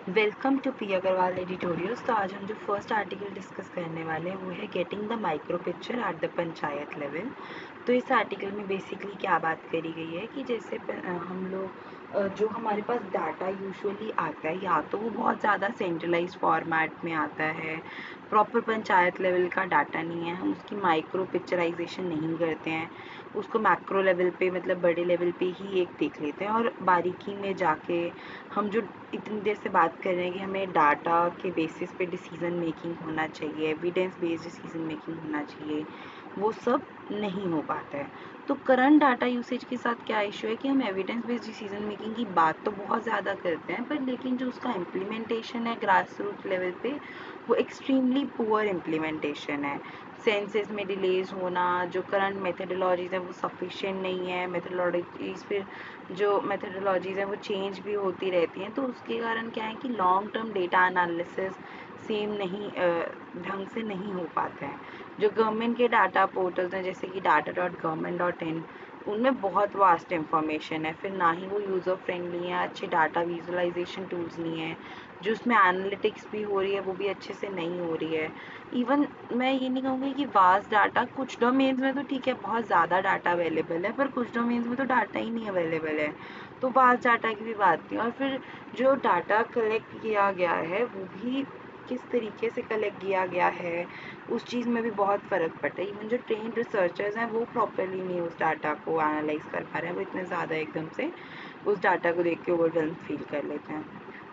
Welcome to P Agarwal editorials. तो आज हम जो फर्स्ट आर्टिकल डिस्कस करने वाले हैं वो है getting the micro picture at the panchayat level. तो इस आर्टिकल में बेसिकली क्या बात करी गई है कि जैसे हम लोग जो हमारे पास डाटा यूजुअली आता है या तो वो बहुत ज़्यादा सेंट्रलाइज फॉर्मेट में आता है, प्रॉपर पंचायत लेवल का डाटा नहीं है, हम उसकी माइक्रो पिक्चराइजेशन नहीं करते हैं, उसको मैक्रो लेवल पे मतलब बड़े लेवल पे ही एक देख लेते हैं और बारीकी में जाके हम जो इतनी देर से बात कर रहे हैं कि हमें डाटा के बेसिस पे डिसीजन मेकिंग होना चाहिए, एविडेंस बेस्ड डिसीजन मेकिंग होना चाहिए, वो सब नहीं हो पाता है। तो करंट डाटा यूसेज के साथ क्या इशू है कि हम एविडेंस बेस्ड डिसीजन मेकिंग की बात तो बहुत ज़्यादा करते हैं, पर लेकिन जो उसका इम्प्लीमेंटेशन है ग्रास रूट लेवल पे वो एक्सट्रीमली पुअर इम्प्लीमेंटेशन है। सेंसेस में डिलेज होना, जो करंट मेथडोलॉजीज़ है वो सफिशिएंट नहीं है, मेथडोलॉजीज़ फिर जो मेथडोलॉजीज़ हैं वो चेंज भी होती रहती हैं, तो उसके कारण क्या है कि long term data analysis same नहीं ढंग से नहीं हो पाता है। जो गवर्नमेंट के डाटा पोर्टल्स हैं जैसे कि data.government.in, उनमें बहुत वास्ट इंफॉर्मेशन है, फिर ना ही वो यूज़र फ्रेंडली है, अच्छे डाटा विजुअलाइजेशन टूल्स नहीं है, जो उसमें एनालिटिक्स भी हो रही है वो भी अच्छे से नहीं हो रही है। इवन मैं ये नहीं कहूँगी कि वास्ट डाटा, कुछ डोमेन्स में तो ठीक है बहुत ज़्यादा डाटा अवेलेबल है, पर कुछ डोमेन्स में तो डाटा ही नहीं अवेलेबल है, तो वास्ट डाटा की भी बात नहीं। और फिर जो डाटा कलेक्ट किया गया है वो भी किस तरीके से कलेक्ट किया गया है उस चीज़ में भी बहुत फ़र्क पड़ता है। इवन जो ट्रेन्ड रिसर्चर्स हैं वो प्रॉपरली नहीं उस डाटा को एनालाइज कर पा रहे हैं, वो इतने ज़्यादा एकदम से उस डाटा को देख के ओवरवेल्म फील कर लेते हैं।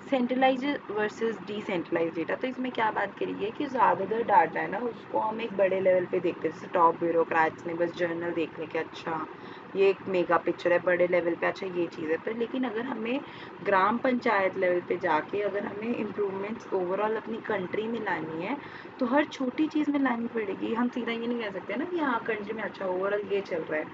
सेंट्रलाइज वर्सेस डिसेंट्रलाइज डेटा, तो इसमें क्या बात करी है कि ज़्यादातर डाटा है ना उसको हम एक बड़े लेवल पे देखते हैं, जैसे टॉप ब्यूरोक्रेट्स ने बस जर्नल देख लिया कि अच्छा ये एक मेगा पिक्चर है बड़े लेवल पे, अच्छा ये चीज़ है, पर लेकिन अगर हमें ग्राम पंचायत लेवल पे जाके अगर हमें इम्प्रूवमेंट्स ओवरऑल अपनी कंट्री में लानी है तो हर छोटी चीज़ में लानी पड़ेगी। हम सीधा ये नहीं कह सकते ना कि हाँ कंट्री में अच्छा ओवरऑल ये चल रहा है,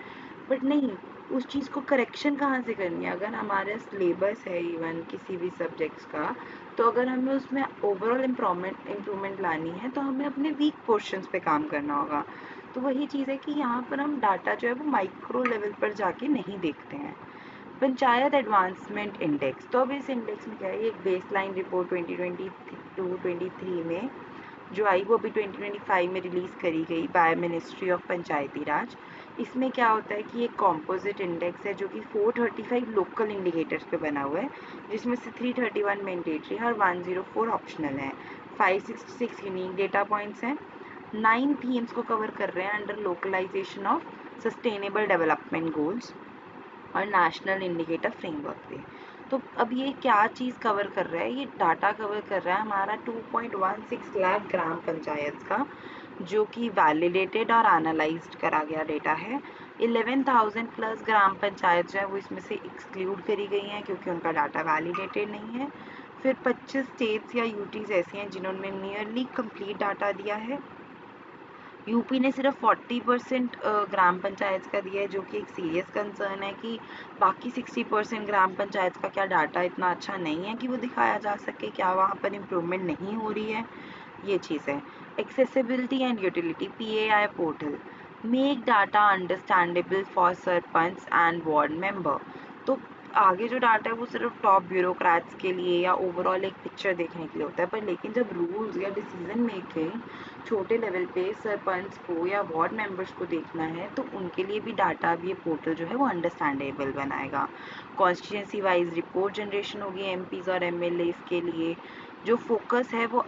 बट नहीं, उस चीज़ को करेक्शन कहाँ से करनी है। अगर हमारे सिलेबस है इवन किसी भी सब्जेक्ट्स का, तो अगर हमें उसमें ओवरऑल इम्प्रूवमेंट लानी है तो हमें अपने वीक पोर्शंस पे काम करना होगा। तो वही चीज़ है कि यहाँ पर हम डाटा जो है वो माइक्रो लेवल पर जाके नहीं देखते हैं। पंचायत एडवांसमेंट इंडेक्स, तो अब इस इंडेक्स में क्या है, एक बेसलाइन रिपोर्ट 2022-23 में जो आई वो अभी 2025 में रिलीज़ करी गई बाय मिनिस्ट्री ऑफ पंचायती राज। इसमें क्या होता है कि एक कॉम्पोजिट इंडेक्स है जो कि 435 लोकल इंडिकेटर्स पे बना हुआ है, जिसमें से 331 मैंडेटरी है और 104 ऑप्शनल है। 566 यूनिक डेटा पॉइंट्स हैं, 9 थीम्स को कवर कर रहे हैं under localization of sustainable development goals और नेशनल इंडिकेटर फ्रेमवर्क पे। तो अब ये क्या चीज़ कवर कर रहा है, ये डाटा कवर कर रहा है हमारा 2.16 लाख ग्राम पंचायत का, जो कि वैलिडेटेड और एनालाइज्ड करा गया डेटा है। 11,000 प्लस ग्राम पंचायत जो है वो इसमें से एक्सक्लूड करी गई हैं क्योंकि उनका डाटा वैलिडेटेड नहीं है। फिर 25 स्टेट्स या यूटीज़ ऐसे हैं जिन्होंने नियरली कंप्लीट डाटा दिया है। यूपी ने सिर्फ 40% ग्राम पंचायत का दिया है, जो कि एक सीरियस कंसर्न है कि बाकी 60% ग्राम पंचायत का क्या डाटा इतना अच्छा नहीं है कि वो दिखाया जा सके, क्या वहाँ पर इम्प्रूवमेंट नहीं हो रही है, ये चीज़ है। Accessibility and utility, PAI portal make data understandable for sarpanch and ward member. तो आगे जो डाटा है वो सिर्फ टॉप ब्यूरोक्रेट्स के लिए या ओवरऑल एक पिक्चर देखने के लिए होता है, पर लेकिन जब रूल्स या डिसीजन मेकिंग छोटे लेवल पे सरपंच को या वार्ड मेंबर्स को देखना है तो उनके लिए भी डाटा, अब ये पोर्टल जो है वो अंडरस्टैंडेबल बनाएगा। कॉन्स्टिट्यूंसी वाइज रिपोर्ट जनरेशन होगी एमपीज और एमएलएस के लिए। जो फोकस है वो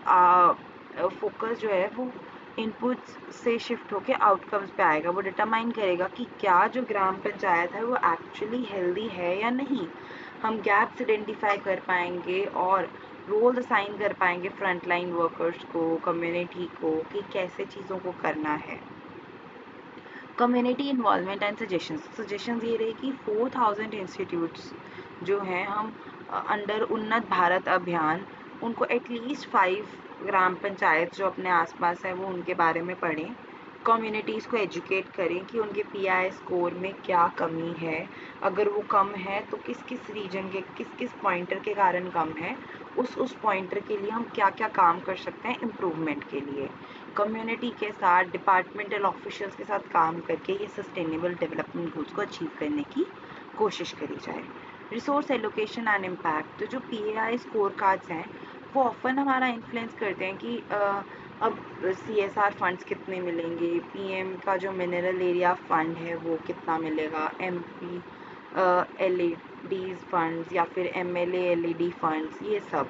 फोकस जो है वो इनपुट्स से शिफ्ट होके आउटकम्स पे आएगा। वो डिटरमाइन करेगा कि क्या जो ग्राम पंचायत है वो एक्चुअली हेल्दी है या नहीं। हम गैप्स आइडेंटिफाई कर पाएंगे और रोल असाइन कर पाएंगे फ्रंट लाइन वर्कर्स को, कम्युनिटी को, कि कैसे चीज़ों को करना है। कम्युनिटी इन्वॉल्वमेंट एंड सजेशंस ये रहे कि 4,000 इंस्टीट्यूट्स जो हैं हम अंडर उन्नत भारत अभियान, उनको एटलीस्ट 5 ग्राम पंचायत जो अपने आसपास है वो उनके बारे में पढ़ें, कम्युनिटीज़ को एजुकेट करें कि उनके पीआई स्कोर में क्या कमी है, अगर वो कम है तो किस किस रीजन के किस किस पॉइंटर के कारण कम है, उस पॉइंटर के लिए हम क्या क्या काम कर सकते हैं इम्प्रूवमेंट के लिए। कम्युनिटी के साथ, डिपार्टमेंटल ऑफिशियल्स के साथ काम करके ये सस्टेनेबल डेवलपमेंट गोल्स को अचीव करने की कोशिश करी जाए। रिसोर्स एलोकेशन एंड इम्पैक्ट, तो जो पीएआई स्कोर कार्ड्स हैं वो ऑफन हमारा इन्फ्लुएंस करते हैं कि अब CSR फंड्स कितने मिलेंगे, PM का जो मिनरल एरिया फंड है वो कितना मिलेगा, MP LEDs फंड्स या फिर MLA LED फंड्स, ये सब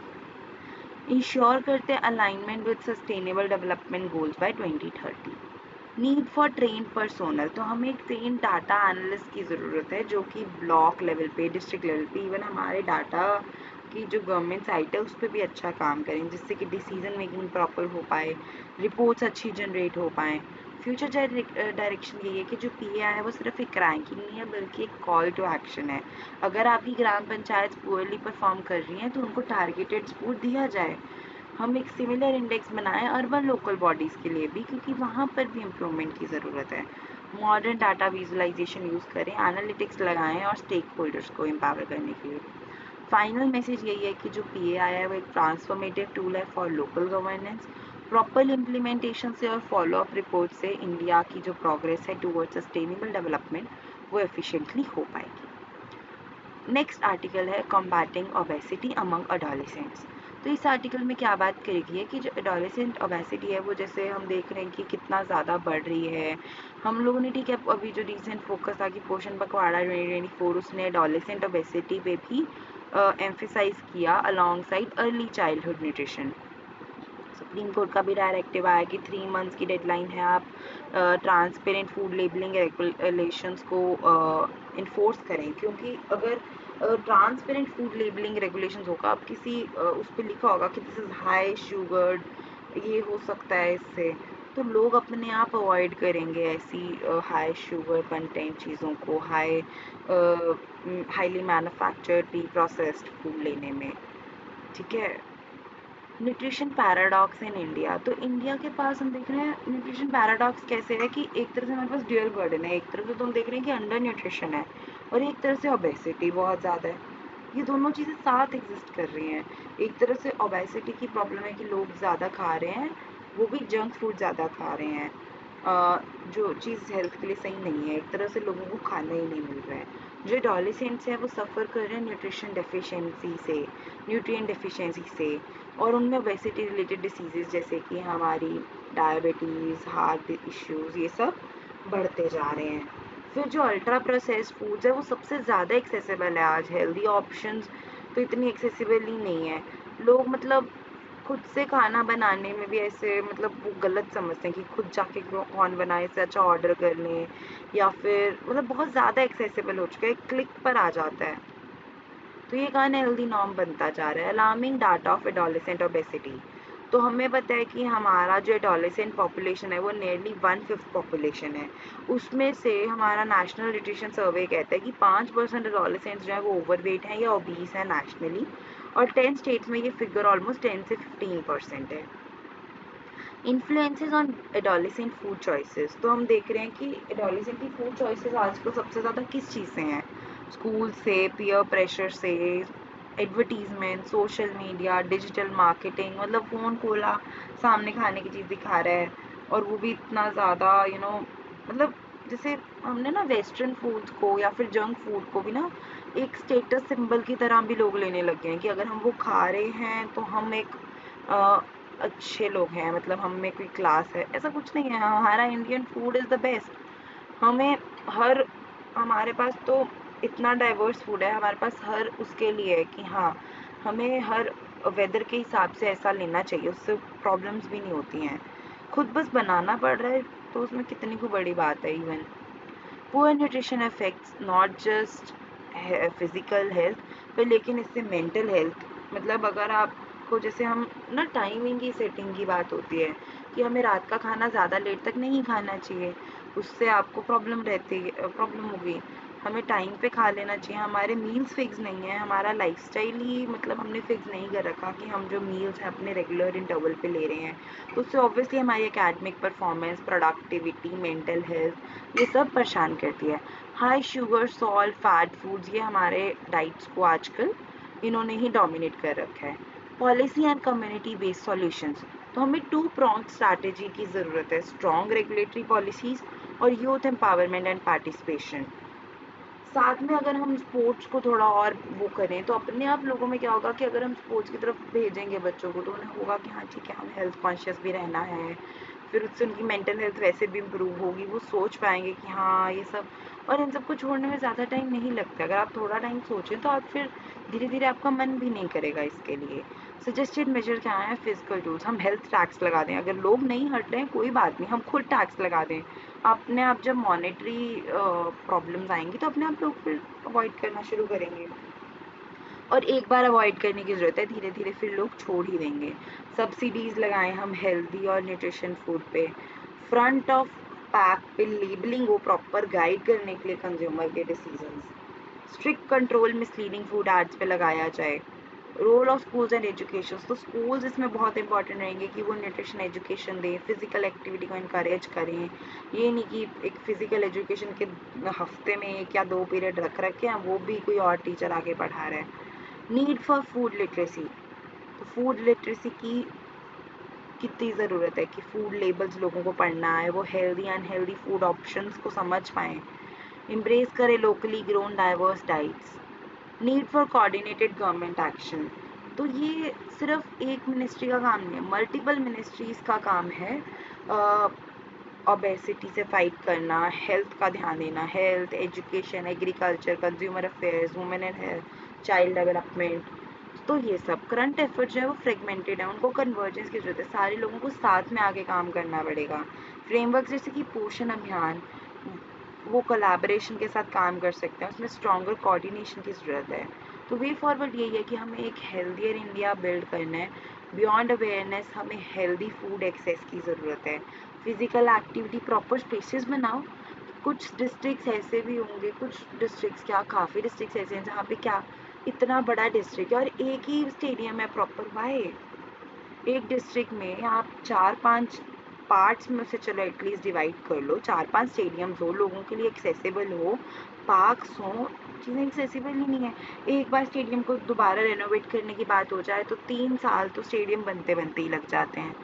इंश्योर करते हैं alignment with sustainable development goals by 2030। Need for train personnel, तो हमें एक ट्रेन डाटा एनालिस्ट की ज़रूरत है जो कि ब्लॉक लेवल पे, डिस्ट्रिक्ट लेवल पे, इवन हमारे डाटा की जो गवर्नमेंट साइट है उस पर भी अच्छा काम करें, जिससे कि डिसीजन मेकिंग प्रॉपर हो पाए, रिपोर्ट्स अच्छी जनरेट हो पाएँ। फ्यूचर डायरेक्शन यही है कि जो PAI है वो सिर्फ एक रैंकिंग नहीं है बल्कि एक कॉल टू एक्शन है। अगर आपकी ग्राम पंचायत पुअरली परफॉर्म कर रही हैं तो उनको टारगेटेड सपोर्ट दिया जाए। हम एक सिमिलर इंडेक्स बनाएं अर्बन लोकल बॉडीज़ के लिए भी, क्योंकि वहाँ पर भी इम्प्रूवमेंट की ज़रूरत है। मॉडर्न डाटा विजुअलाइजेशन यूज़ करें, एनालिटिक्स लगाएं और स्टेक होल्डर्स को एम्पावर करने के लिए। फाइनल मैसेज यही है कि जो PAI है वो एक ट्रांसफॉर्मेटिव टूल है for local governance. Proper implementation से और फॉलोअप रिपोर्ट से इंडिया की जो प्रोग्रेस है टूवर्ड सस्टेनेबल डेवलपमेंट वो एफिशिएंटली हो पाएगी। नेक्स्ट आर्टिकल है कॉम्बैटिंग ओबेसिटी अमंग एडोलेसेंट्स। तो इस आर्टिकल में क्या बात करेगी है कि जो एडोलेसेंट ओबेसिटी है वो जैसे हम देख रहे हैं कि कितना ज़्यादा बढ़ रही है। हम लोगों ने ठीक है अभी जो रिसेंट फोकस था कि पोषण पखवाड़ा 2024 उसने एडोलेसेंट ओबेसिटी पे भी एम्फेसाइज किया along side early childhood nutrition. Supreme court का भी डायरेक्टिव आया कि 3 मंथ्स की डेडलाइन है, आप ट्रांसपेरेंट फूड लेबलिंग रेगुलेशंस को इन्फोर्स करें, क्योंकि अगर ट्रांसपेरेंट फूड लेबलिंग रेगुलेशंस होगा, अब किसी उस पर लिखा होगा कि दिस इज़ हाई शुगर्ड, ये हो सकता है इससे, तो लोग अपने आप अवॉइड करेंगे ऐसी हाई शुगर कंटेंट चीज़ों को, highly manufactured pre processed food लेने में। ठीक है। न्यूट्रिशन पैराडॉक्स इन इंडिया, तो इंडिया के पास हम देख रहे हैं न्यूट्रिशन पैराडॉक्स कैसे है कि एक तरह से हमारे पास ड्यूअल बर्डन है। एक तरफ से तो हम देख रहे हैं कि अंडर न्यूट्रिशन है और एक तरफ से ओबेसिटी बहुत ज़्यादा है। ये दोनों चीज़ें साथ एग्जिस्ट कर रही हैं। एक तरफ से ओबेसिटी की प्रॉब्लम है कि लोग ज़्यादा खा रहे हैं, वो भी जंक फूड ज़्यादा खा रहे हैं, जो चीज़ हेल्थ के लिए सही नहीं है। एक तरह से लोगों को खाना ही नहीं मिल रहा है। जो एडोलेसेंट्स हैं वो सफ़र कर रहे हैं न्यूट्रिशन डेफिशिएंसी से, न्यूट्रिएंट डेफिशिएंसी से, और उनमें ओबेसिटी रिलेटेड डिसीज़ेज़ जैसे कि हमारी डायबिटीज़, हार्ट इश्यूज़, ये सब बढ़ते जा रहे हैं। फिर जो अल्ट्रा प्रोसेस्ड फूड्स है वो सबसे ज़्यादा एक्सेसिबल है आज। हेल्दी ऑप्शंस तो इतनी एक्सेसिबल ही नहीं है। लोग मतलब खुद से खाना बनाने में भी ऐसे मतलब वो गलत समझते हैं कि खुद जाके कौन बनाए, इससे अच्छा ऑर्डर कर लें, या फिर मतलब बहुत ज़्यादा एक्सेसिबल हो चुका है, क्लिक पर आ जाता है। तो ये एक अनहेल्दी नॉर्म बनता जा रहा है। Alarming data of adolescent obesity, तो हमें पता है कि हमारा जो एडोलेसेंट पॉपुलेशन है वो नियरली 1/5 पॉपुलेशन है। उसमें से हमारा नेशनल न्यूट्रिशन सर्वे कहता है कि 5% एडोलेसेंट्स जो है वो ओवरवेट हैं या ओबीस है नेशनली, और 10 स्टेट्स में ये फिगर ऑलमोस्ट 10 से 15% है। Influences on adolescent food choices, तो हम देख रहे हैं कि एडोलेसेंट की फूड चॉइसेस आजकल सबसे ज़्यादा किस चीज़ से हैं? स्कूल से, पीयर प्रेशर से, advertisement, social media, digital marketing, मतलब फ़ोन खोला सामने खाने की चीज़ दिखा रहा है, और वो भी इतना ज़्यादा मतलब जैसे हमने ना वेस्टर्न फूड को या फिर जंक फूड को भी ना एक स्टेटस सिंबल की तरह भी लोग लेने लग गए हैं कि अगर हम वो खा रहे हैं तो हम एक अच्छे लोग हैं, मतलब हम में कोई क्लास है, ऐसा कुछ नहीं है। हमारा Indian food is the best. हमें हर हमारे पास तो इतना डाइवर्स फूड है, हमारे पास हर उसके लिए है कि हाँ, हमें हर वेदर के हिसाब से ऐसा लेना चाहिए, उससे प्रॉब्लम्स भी नहीं होती हैं। खुद बस बनाना पड़ रहा है तो उसमें कितनी कोई बड़ी बात है। Even poor nutrition affects not just physical health पर, लेकिन इससे मेंटल हेल्थ, मतलब अगर आपको जैसे हम ना टाइमिंग की सेटिंग की बात होती है कि हमें रात का खाना ज़्यादा लेट तक नहीं खाना चाहिए, उससे आपको प्रॉब्लम होगी। हमें टाइम पे खा लेना चाहिए। हमारे मील्स फिक्स नहीं है, हमारा लाइफस्टाइल ही मतलब हमने फिक्स नहीं कर रखा कि हम जो मील्स हैं अपने रेगुलर इंटरवल पे ले रहे हैं, तो उससे ऑब्वियसली हमारी academic performance, productivity, mental health, ये सब परेशान करती है। High sugar, salt, fat foods, ये हमारे डाइट्स को आजकल इन्होंने ही डोमिनेट कर रखा है। Policy and community based solutions, तो हमें 2-pronged स्ट्रैटेजी की ज़रूरत है, स्ट्रॉन्ग रेगुलेटरी पॉलिसीज़ और यूथ एम्पावरमेंट एंड पार्टिसिपेशन। साथ में अगर हम स्पोर्ट्स को थोड़ा और वो करें तो अपने आप लोगों में क्या होगा कि अगर हम स्पोर्ट्स की तरफ भेजेंगे बच्चों को तो उन्हें होगा कि हाँ ठीक है, हमें हेल्थ कॉन्शियस भी रहना है। फिर उससे उनकी मेंटल हेल्थ वैसे भी इम्प्रूव होगी, वो सोच पाएंगे कि हाँ ये सब। और इन सबको छोड़ने में ज़्यादा टाइम नहीं लगता, अगर आप थोड़ा टाइम सोचें तो आप फिर धीरे धीरे आपका मन भी नहीं करेगा इसके लिए। सजेस्टेड मेजर क्या है? फिजिकल टूल्स, हम हेल्थ टैक्स लगा दें, अगर लोग नहीं हट रहे हैं कोई बात नहीं, हम खुद टैक्स लगा दें। अपने आप जब मॉनेटरी प्रॉब्लम्स आएंगी तो अपने आप लोग फिर अवॉइड करना शुरू करेंगे। और एक बार अवॉइड करने की ज़रूरत है, धीरे धीरे फिर लोग छोड़ ही देंगे। सब्सिडीज़ लगाएं हम हेल्दी और न्यूट्रिशन फूड पे। फ्रंट ऑफ पैक पे लेबलिंग हो प्रॉपर गाइड करने के लिए कंज्यूमर के decisions. Strict control misleading food ads पे लगाया जाए। Role of schools and education, तो स्कूल्स इसमें बहुत इंपॉर्टेंट रहेंगे कि वो न्यूट्रिशन एजुकेशन दें, फिजिकल एक्टिविटी को इनकरेज करें। ये नहीं कि एक फिजिकल एजुकेशन के हफ्ते में 1 या 2 पीरियड रख रखे हैं, वो भी कोई और टीचर आगे पढ़ा रहा है। नीड फॉर फूड लिटरेसी, तो फूड लिटरेसी की कितनी ज़रूरत है कि फूड लेबल्स लोगों को पढ़ना है, वो हेल्दी अनहेल्दी फूड ऑप्शंस को समझ पाएँ। एम्ब्रेस करें locally grown diverse diets. Need for coordinated government action, तो ये सिर्फ एक मिनिस्ट्री का काम नहीं है, मल्टीपल मिनिस्ट्रीज़ का काम है। ओबेसिटी से फाइट करना, हेल्थ का ध्यान देना, health, education, agriculture, consumer affairs, women and health, child development. तो ये सब करंट एफर्ट्स जो है वो फ्रेगमेंटेड है, उनको कन्वर्जेंस की जरूरत है, सारे लोगों को साथ में आगे काम करना पड़ेगा। फ्रेमवर्क जैसे कि पोषण अभियान, वो कोलैबोरेशन के साथ काम कर सकते हैं, उसमें स्ट्रॉन्गर कोऑर्डिनेशन की ज़रूरत है। तो वे फॉरवर्ड यही है कि हमें एक हेल्थियर इंडिया बिल्ड करना है। बियॉन्ड अवेयरनेस हमें हेल्दी फूड एक्सेस की ज़रूरत है। फिजिकल एक्टिविटी प्रॉपर स्पेसेस बनाओ। कुछ डिस्ट्रिक्ट्स ऐसे भी होंगे, कुछ डिस्ट्रिक्ट्स क्या काफ़ी डिस्ट्रिक्ट्स ऐसे हैं जहाँ पे क्या इतना बड़ा डिस्ट्रिक्ट है और एक ही स्टेडियम है प्रॉपर। वाई एक डिस्ट्रिक्ट में आप 4-5 पार्ट्स में उसे चलो एटलीस्ट डिवाइड कर लो, 4-5 स्टेडियम्स हो, लोगों के लिए एक्सेसिबल हो, पार्क्स हो, चीज़ें एक्सेसिबल ही नहीं है। एक बार स्टेडियम को दोबारा रेनोवेट करने की बात हो जाए तो 3 साल तो स्टेडियम बनते बनते ही लग जाते हैं।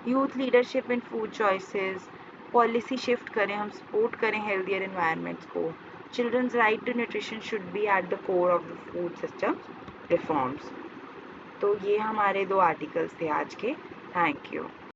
Youth leadership in food choices, policy shift करें, हम सपोर्ट करें हेल्थियर एनवायरनमेंट्स को। Children's right to nutrition should be at the core of the food system reforms. तो ये हमारे 2 आर्टिकल्स थे आज के। Thank you.